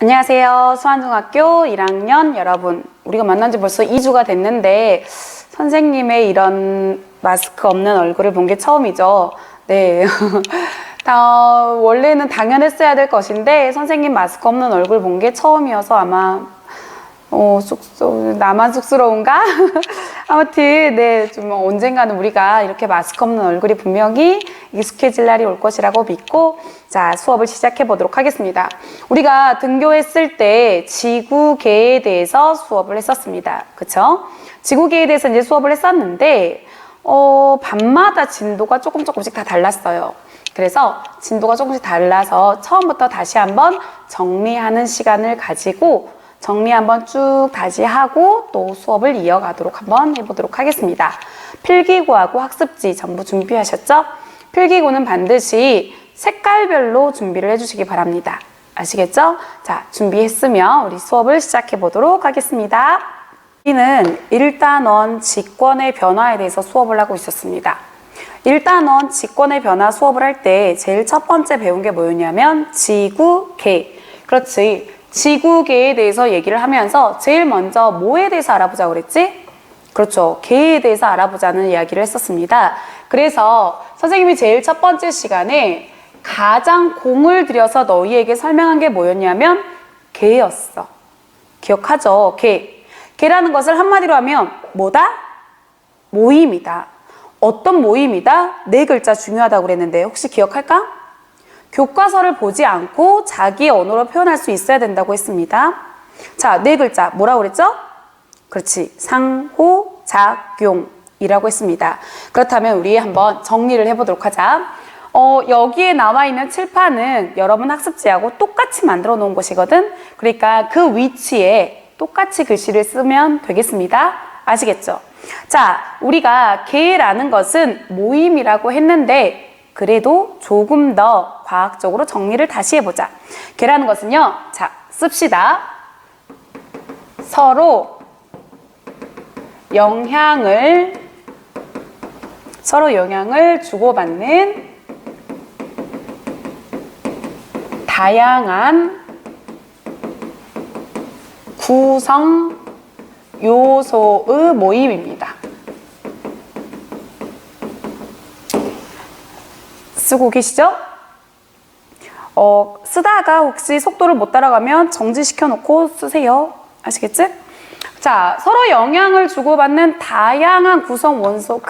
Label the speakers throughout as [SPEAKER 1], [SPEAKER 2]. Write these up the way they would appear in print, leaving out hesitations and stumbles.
[SPEAKER 1] 안녕하세요. 수안중학교 1학년 여러분. 우리가 만난 지 벌써 2주가 됐는데 선생님의 이런 마스크 없는 얼굴을 본 게 처음이죠. 네. 원래는 당연했어야 될 것인데 선생님 마스크 없는 얼굴 본 게 처음이어서 아마 나만 쑥스러운가? 아무튼 네, 좀 언젠가는 우리가 이렇게 마스크 없는 얼굴이 분명히 익숙해질 날이 올 것이라고 믿고 자, 수업을 시작해 보도록 하겠습니다. 우리가 등교했을 때 지구계에 대해서 수업을 했었습니다. 그쵸? 지구계에 대해서 이제 수업을 했었는데 밤마다 진도가 조금씩 다 달랐어요. 그래서 진도가 조금씩 달라서 처음부터 다시 한번 정리하는 시간을 가지고 정리 한번 쭉 다시 하고 또 수업을 이어가도록 한번 해보도록 하겠습니다. 필기구하고 학습지 전부 준비하셨죠? 필기구는 반드시 색깔별로 준비를 해주시기 바랍니다. 아시겠죠? 자, 준비했으면 우리 수업을 시작해 보도록 하겠습니다. 우리는 1단원 직권의 변화에 대해서 수업을 하고 있었습니다. 1단원 직권의 변화 수업을 할 때 제일 첫 번째 배운 게 뭐였냐면 지구계. 그렇지. 지구계에 대해서 얘기를 하면서 제일 먼저 뭐에 대해서 알아보자고 그랬지? 그렇죠. 계에 대해서 알아보자는 이야기를 했었습니다. 그래서 선생님이 제일 첫 번째 시간에 가장 공을 들여서 너희에게 설명한 게 뭐였냐면 계였어. 기억하죠? 계. 계라는 것을 한마디로 하면 뭐다? 모임이다. 어떤 모임이다? 네 글자 중요하다고 그랬는데 혹시 기억할까? 교과서를 보지 않고 자기의 언어로 표현할 수 있어야 된다고 했습니다. 자, 네 글자 뭐라고 그랬죠? 그렇지. 상호작용이라고 했습니다. 그렇다면 우리 한번 정리를 해보도록 하자. 여기에 나와 있는 칠판은 여러분 학습지하고 똑같이 만들어 놓은 것이거든. 그러니까 그 위치에 똑같이 글씨를 쓰면 되겠습니다. 아시겠죠? 자, 우리가 계라는 것은 모임이라고 했는데 그래도 조금 더 과학적으로 정리를 다시 해보자. 계라는 것은요, 자, 씁시다. 서로 영향을 주고받는 다양한 구성 요소의 모임입니다. 쓰고 계시죠? 쓰다가 혹시 속도를 못 따라가면 정지시켜 놓고 쓰세요. 아시겠지? 자, 서로 영향을 주고받는 다양한 구성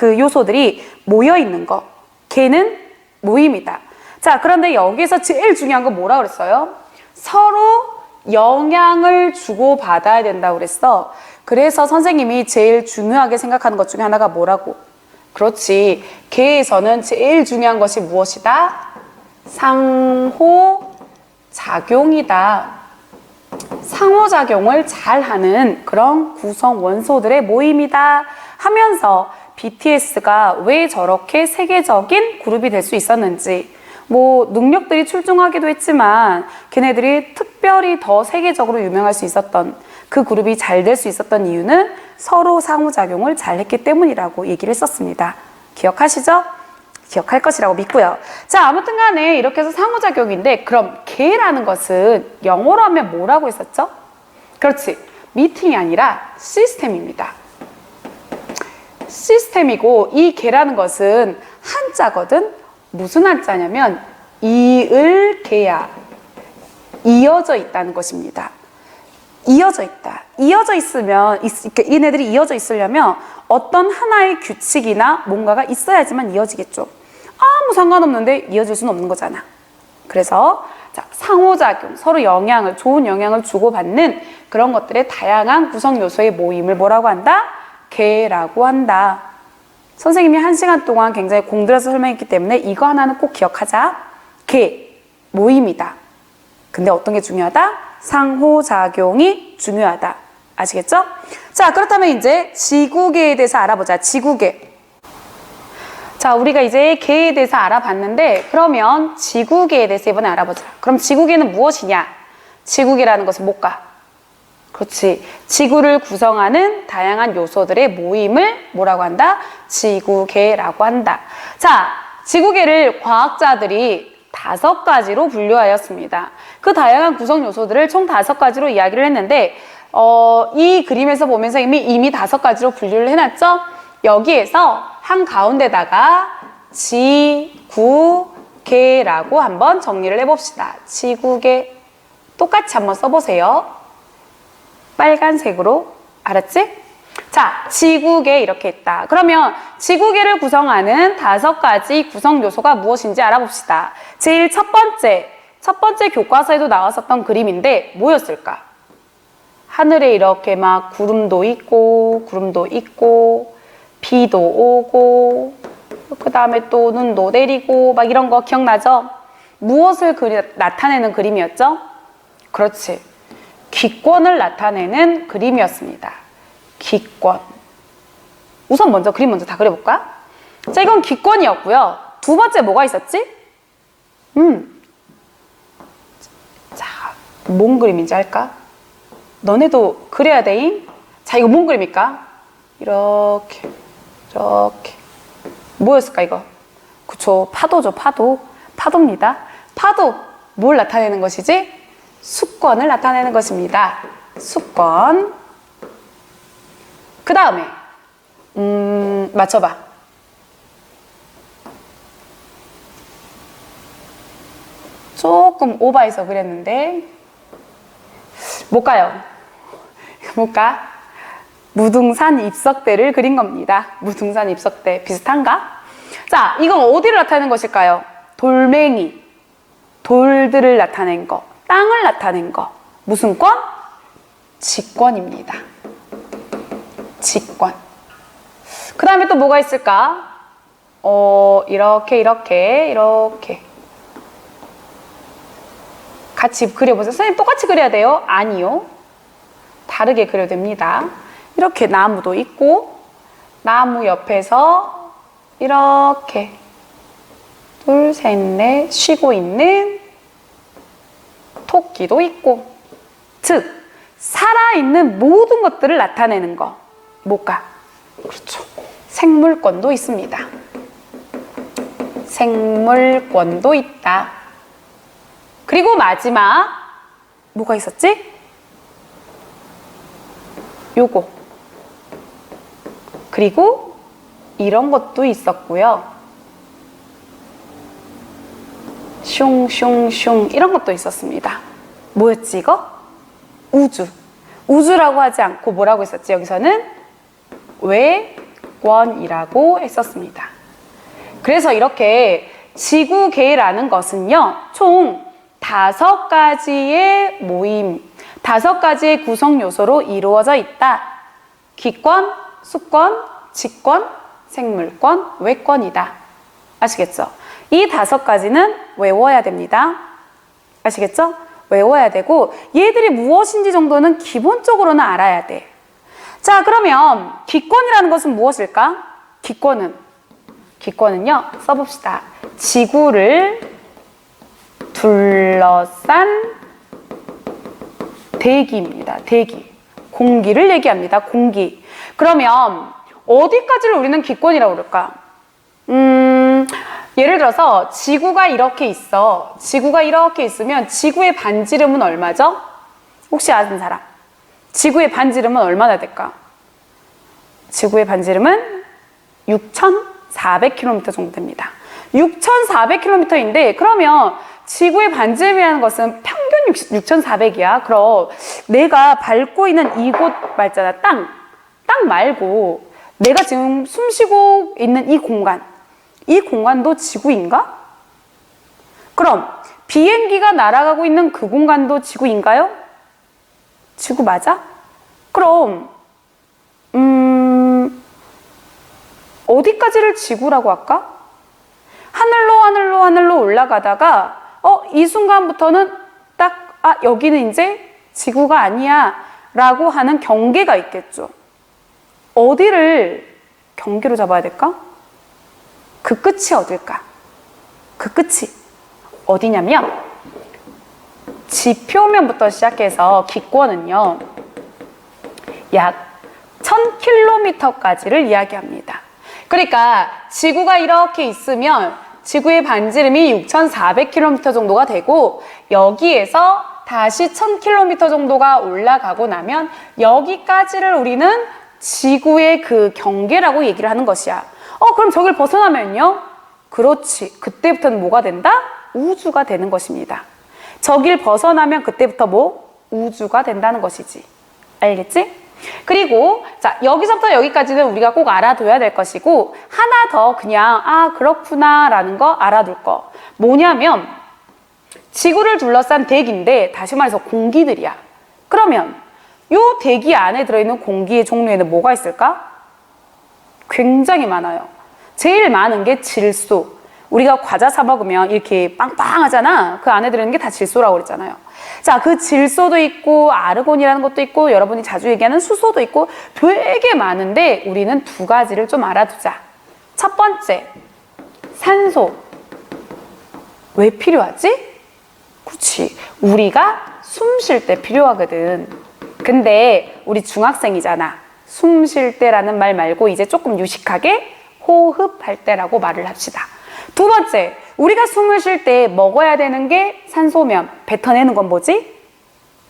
[SPEAKER 1] 요소들이 모여 있는 거. 걔는 모임이다. 자, 그런데 여기서 제일 중요한 건 뭐라고 그랬어요? 서로 영향을 주고받아야 된다고 그랬어. 그래서 선생님이 제일 중요하게 생각하는 것 중에 하나가 뭐라고? 그렇지. 계에서는 제일 중요한 것이 무엇이다? 상호작용이다. 상호작용을 잘하는 그런 구성 원소들의 모임이다 하면서 BTS가 왜 저렇게 세계적인 그룹이 될 수 있었는지 능력들이 출중하기도 했지만 걔네들이 특별히 더 세계적으로 유명할 수 있었던 그 그룹이 잘 될 수 있었던 이유는 서로 상호작용을 잘 했기 때문이라고 얘기를 했었습니다. 기억하시죠? 기억할 것이라고 믿고요. 자, 아무튼 간에 이렇게 해서 상호작용인데 그럼 계라는 것은 영어로 하면 뭐라고 했었죠? 그렇지. 미팅이 아니라 시스템입니다. 시스템이고 이 계라는 것은 한자거든. 무슨 한자냐면 이을계야. 이어져 있다는 것입니다. 이어져 있다. 이어져 있으면, 얘네들이 이어져 있으려면 어떤 하나의 규칙이나 뭔가가 있어야지만 이어지겠죠. 아무 상관없는데 이어질 수는 없는 거잖아. 그래서 자, 상호작용, 서로 좋은 영향을 주고받는 그런 것들의 다양한 구성 요소의 모임을 뭐라고 한다? 계라고 한다. 선생님이 1시간 동안 굉장히 공들여서 설명했기 때문에 이거 하나는 꼭 기억하자. 계, 모임이다. 근데 어떤 게 중요하다? 상호작용이 중요하다. 아시겠죠? 자, 그렇다면 이제 지구계에 대해서 알아보자. 지구계. 자, 우리가 이제 계에 대해서 알아봤는데 그러면 지구계에 대해서 이번에 알아보자. 그럼 지구계는 무엇이냐? 지구계라는 것은 뭘까? 그렇지. 지구를 구성하는 다양한 요소들의 모임을 뭐라고 한다? 지구계라고 한다. 자, 지구계를 과학자들이 5가지로 분류하였습니다. 그 다양한 구성 요소들을 총 5가지로 이야기를 했는데 이 그림에서 보면서 이미 5가지로 분류를 해놨죠? 여기에서 한가운데다가 지구계라고 한번 정리를 해봅시다. 지구계 똑같이 한번 써보세요. 빨간색으로. 알았지? 자, 지구계 이렇게 있다. 그러면 지구계를 구성하는 5가지 구성 요소가 무엇인지 알아봅시다. 제일 첫 번째 교과서에도 나왔었던 그림인데 뭐였을까? 하늘에 이렇게 막 구름도 있고 비도 오고 그 다음에 또 눈도 내리고 막 이런 거 기억나죠? 무엇을 나타내는 그림이었죠? 그렇지. 기권을 나타내는 그림이었습니다. 기권. 우선 먼저 그림 먼저 다 그려볼까? 자, 이건 기권이었고요. 두 번째 뭐가 있었지? 자, 뭔 그림인지 알까? 너네도 그려야 돼잉? 자, 이거 뭔 그림일까? 이렇게 뭐였을까 이거? 그쵸, 파도죠. 파도입니다. 파도 뭘 나타내는 것이지? 수권을 나타내는 것입니다. 수권. 그 다음에 맞춰봐. 조금 오버해서 그렸는데 뭘까요? 뭘까? 무등산 입석대를 그린 겁니다. 무등산 입석대 비슷한가? 자, 이건 어디를 나타내는 것일까요? 돌멩이, 돌들을 나타낸 거, 땅을 나타낸 거. 무슨 권? 지권입니다. 지권. 그 다음에 또 뭐가 있을까? 이렇게 같이 그려보세요. 선생님 똑같이 그려야 돼요? 아니요. 다르게 그려야 됩니다. 이렇게 나무도 있고 나무 옆에서 이렇게 둘, 셋, 넷 쉬고 있는 토끼도 있고, 즉 살아있는 모든 것들을 나타내는 거 뭘까? 그렇죠. 생물권도 있습니다. 생물권도 있다. 그리고 마지막 뭐가 있었지? 요거. 그리고 이런 것도 있었고요. 슝슝슝 이런 것도 있었습니다. 뭐였지 이거? 우주. 우주라고 하지 않고 뭐라고 했었지? 여기서는 외권이라고 했었습니다. 그래서 이렇게 지구계라는 것은요, 총 5가지의 모임, 5가지의 구성 요소로 이루어져 있다. 기권, 수권, 지권, 생물권, 외권이다. 아시겠죠? 이 5가지는 외워야 됩니다. 아시겠죠? 외워야 되고 얘들이 무엇인지 정도는 기본적으로는 알아야 돼. 자, 그러면 기권이라는 것은 무엇일까? 기권은요, 써봅시다. 지구를 둘러싼 대기입니다. 대기. 공기를 얘기합니다. 공기. 그러면 어디까지를 우리는 기권이라고 그럴까? 예를 들어서 지구가 이렇게 있어. 지구가 이렇게 있으면 지구의 반지름은 얼마죠? 혹시 아는 사람? 지구의 반지름은 얼마나 될까? 지구의 반지름은 6,400km 정도 됩니다. 6,400km인데 그러면 지구의 반지름이라는 것은 평균 6,400이야. 그럼 내가 밟고 있는 이곳 말잖아. 땅 말고 내가 지금 숨쉬고 있는 이 공간도 지구인가? 그럼 비행기가 날아가고 있는 그 공간도 지구인가요? 지구 맞아? 그럼 어디까지를 지구라고 할까? 하늘로 올라가다가 이 순간부터는 딱 여기는 이제 지구가 아니야 라고 하는 경계가 있겠죠. 어디를 경계로 잡아야 될까? 그 끝이 어딜까? 그 끝이 어디냐면 지표면부터 시작해서 기권은요 약 1000km까지를 이야기합니다. 그러니까 지구가 이렇게 있으면 지구의 반지름이 6,400km 정도가 되고 여기에서 다시 1,000km 정도가 올라가고 나면 여기까지를 우리는 지구의 그 경계라고 얘기를 하는 것이야. 그럼 저길 벗어나면요? 그렇지. 그때부터는 뭐가 된다? 우주가 되는 것입니다. 저길 벗어나면 그때부터 뭐? 우주가 된다는 것이지. 알겠지? 그리고 자, 여기서부터 여기까지는 우리가 꼭 알아둬야 될 것이고 하나 더 그냥 그렇구나 라는 거 알아둘 거 뭐냐면 지구를 둘러싼 대기인데 다시 말해서 공기들이야. 그러면 이 대기 안에 들어있는 공기의 종류에는 뭐가 있을까? 굉장히 많아요. 제일 많은 게 질소. 우리가 과자 사 먹으면 이렇게 빵빵하잖아. 그 안에 들어있는 게 다 질소라고 그랬잖아요. 자, 그 질소도 있고 아르곤이라는 것도 있고 여러분이 자주 얘기하는 수소도 있고 되게 많은데 우리는 두 가지를 좀 알아두자. 첫 번째, 산소. 왜 필요하지? 그렇지. 우리가 숨 쉴 때 필요하거든. 근데 우리 중학생이잖아. 숨 쉴 때라는 말 말고 이제 조금 유식하게 호흡할 때라고 말을 합시다. 두 번째, 우리가 숨을 쉴 때 먹어야 되는 게 산소면 뱉어내는 건 뭐지?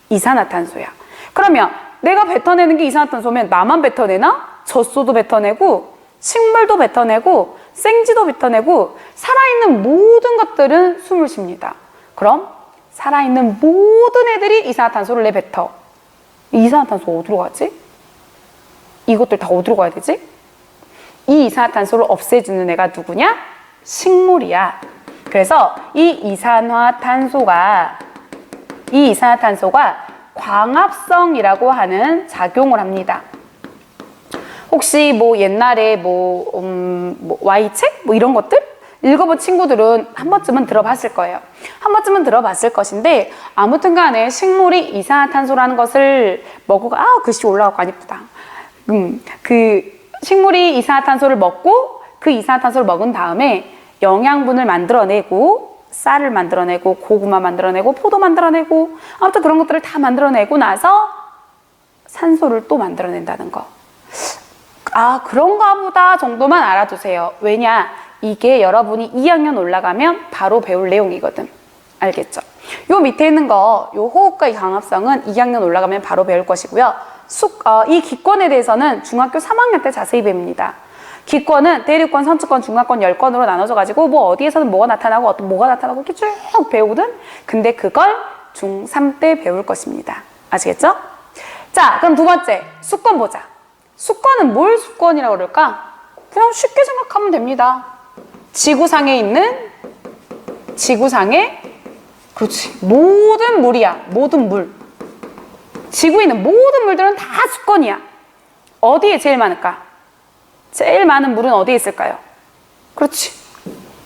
[SPEAKER 1] 이산화탄소야. 그러면 내가 뱉어내는 게 이산화탄소면 나만 뱉어내나? 젖소도 뱉어내고 식물도 뱉어내고 생쥐도 뱉어내고 살아있는 모든 것들은 숨을 쉽니다. 그럼 살아있는 모든 애들이 이산화탄소를 내뱉어. 이산화탄소 어디로 가지? 이것들 다 어디로 가야 되지? 이 이산화탄소를 없애주는 애가 누구냐? 식물이야. 그래서 이 이산화탄소가 광합성이라고 하는 작용을 합니다. 혹시 뭐 옛날에 Y책? 이런 것들? 읽어본 친구들은 한 번쯤은 들어봤을 거예요. 한 번쯤은 들어봤을 것인데 아무튼 간에 식물이 이산화탄소라는 것을 먹고 글씨 올라가고 안 이쁘다. 그 식물이 이산화탄소를 먹고 그 이산화탄소를 먹은 다음에 영양분을 만들어내고 쌀을 만들어내고 고구마 만들어내고 포도 만들어내고 아무튼 그런 것들을 다 만들어내고 나서 산소를 또 만들어낸다는 거. 그런가 보다 정도만 알아두세요. 왜냐? 이게 여러분이 2학년 올라가면 바로 배울 내용이거든. 알겠죠? 요 밑에 있는 거, 요 호흡과 이 강합성은 2학년 올라가면 바로 배울 것이고요. 이 기권에 대해서는 중학교 3학년 때 자세히 배웁니다. 기권은 대륙권, 선주권, 중하권 10권으로 나눠져가지고 뭐 어디에서는 뭐가 나타나고 뭐가 나타나고 이렇게 쭉 배우거든? 근데 그걸 중3 때 배울 것입니다. 아시겠죠? 자, 그럼 두 번째, 수권 보자. 수권은 뭘 수권이라고 그럴까? 그냥 쉽게 생각하면 됩니다. 지구상에 그렇지, 모든 물이야. 모든 물. 지구에 있는 모든 물들은 다 수권이야. 어디에 제일 많을까? 제일 많은 물은 어디에 있을까요? 그렇지.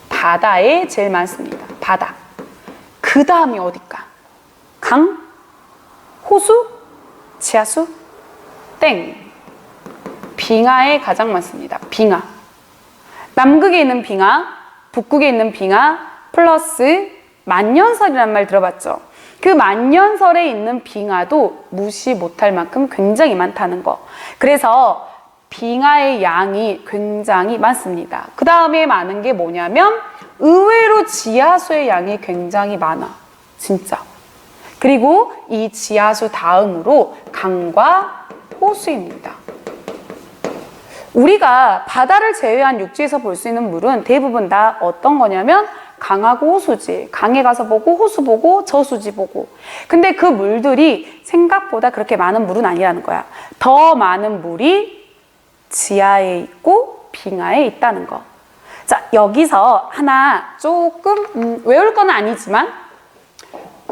[SPEAKER 1] 바다에 제일 많습니다. 바다. 그 다음이 어딜까? 강? 호수? 지하수? 땡. 빙하에 가장 많습니다. 빙하. 남극에 있는 빙하, 북극에 있는 빙하, 플러스 만년설이란 말 들어봤죠? 그 만년설에 있는 빙하도 무시 못할 만큼 굉장히 많다는 거. 그래서 빙하의 양이 굉장히 많습니다. 그 다음에 많은 게 뭐냐면 의외로 지하수의 양이 굉장히 많아. 진짜. 그리고 이 지하수 다음으로 강과 호수입니다. 우리가 바다를 제외한 육지에서 볼 수 있는 물은 대부분 다 어떤 거냐면 강하고 호수지. 강에 가서 보고 호수 보고 저수지 보고. 근데 그 물들이 생각보다 그렇게 많은 물은 아니라는 거야. 더 많은 물이 지하에 있고 빙하에 있다는 거. 자, 여기서 하나 조금 외울 건 아니지만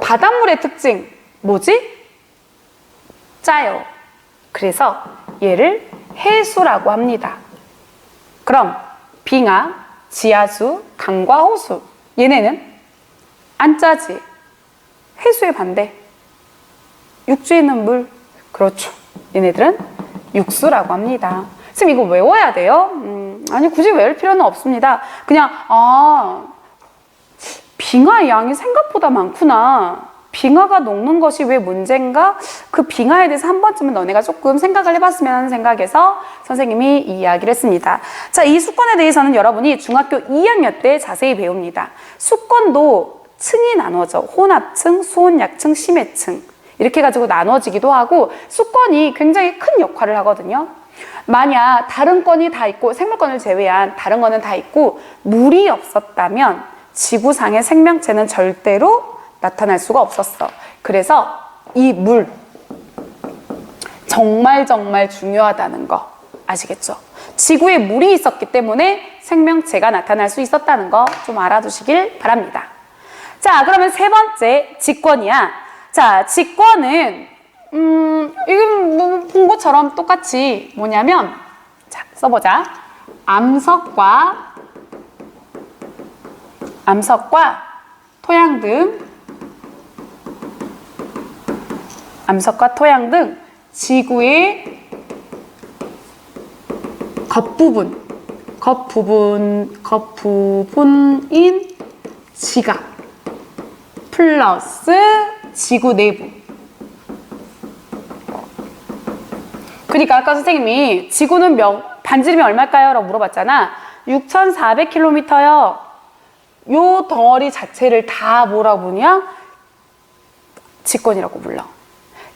[SPEAKER 1] 바닷물의 특징 뭐지? 짜요. 그래서 얘를 해수라고 합니다. 그럼 빙하, 지하수, 강과 호수 얘네는 안 짜지. 해수의 반대. 육지에 있는 물. 그렇죠. 얘네들은 육수라고 합니다. 선생님 이거 외워야 돼요? 아니 굳이 외울 필요는 없습니다. 그냥 빙하의 양이 생각보다 많구나. 빙하가 녹는 것이 왜 문제인가? 그 빙하에 대해서 한 번쯤은 너네가 조금 생각을 해봤으면 하는 생각에서 선생님이 이 이야기를 했습니다. 자, 이 수권에 대해서는 여러분이 중학교 2학년 때 자세히 배웁니다. 수권도 층이 나눠져. 혼합층, 수온약층, 심해층. 이렇게 가지고 나눠지기도 하고 수권이 굉장히 큰 역할을 하거든요. 만약 다른 권이 다 있고 생물권을 제외한 다른 거는 다 있고 물이 없었다면 지구상의 생명체는 절대로 나타날 수가 없었어. 그래서 이 물 정말 중요하다는 거 아시겠죠? 지구에 물이 있었기 때문에 생명체가 나타날 수 있었다는 거 좀 알아두시길 바랍니다. 자, 그러면 세 번째 직권이야. 자, 직권은 이건 뭐 본 것처럼 똑같이 뭐냐면 자, 써보자. 암석과 토양 등 지구의 겉부분인 지각 플러스 지구 내부. 그러니까 아까 선생님이 지구는 반지름이 얼마일까요? 라고 물어봤잖아. 6,400km요. 요 덩어리 자체를 다 뭐라고 부르냐? 직권이라고 불러.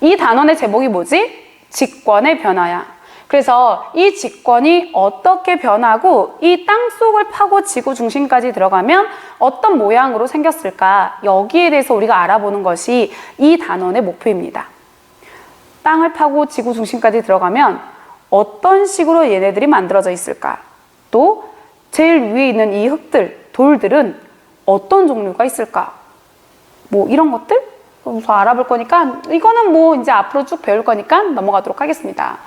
[SPEAKER 1] 이 단원의 제목이 뭐지? 직권의 변화야. 그래서 이 직권이 어떻게 변하고 이 땅속을 파고 지구 중심까지 들어가면 어떤 모양으로 생겼을까? 여기에 대해서 우리가 알아보는 것이 이 단원의 목표입니다. 땅을 파고 지구 중심까지 들어가면 어떤 식으로 얘네들이 만들어져 있을까? 또 제일 위에 있는 이 돌들은 어떤 종류가 있을까? 뭐 이런 것들? 더 알아볼 거니까 이거는 뭐 이제 앞으로 쭉 배울 거니까 넘어가도록 하겠습니다.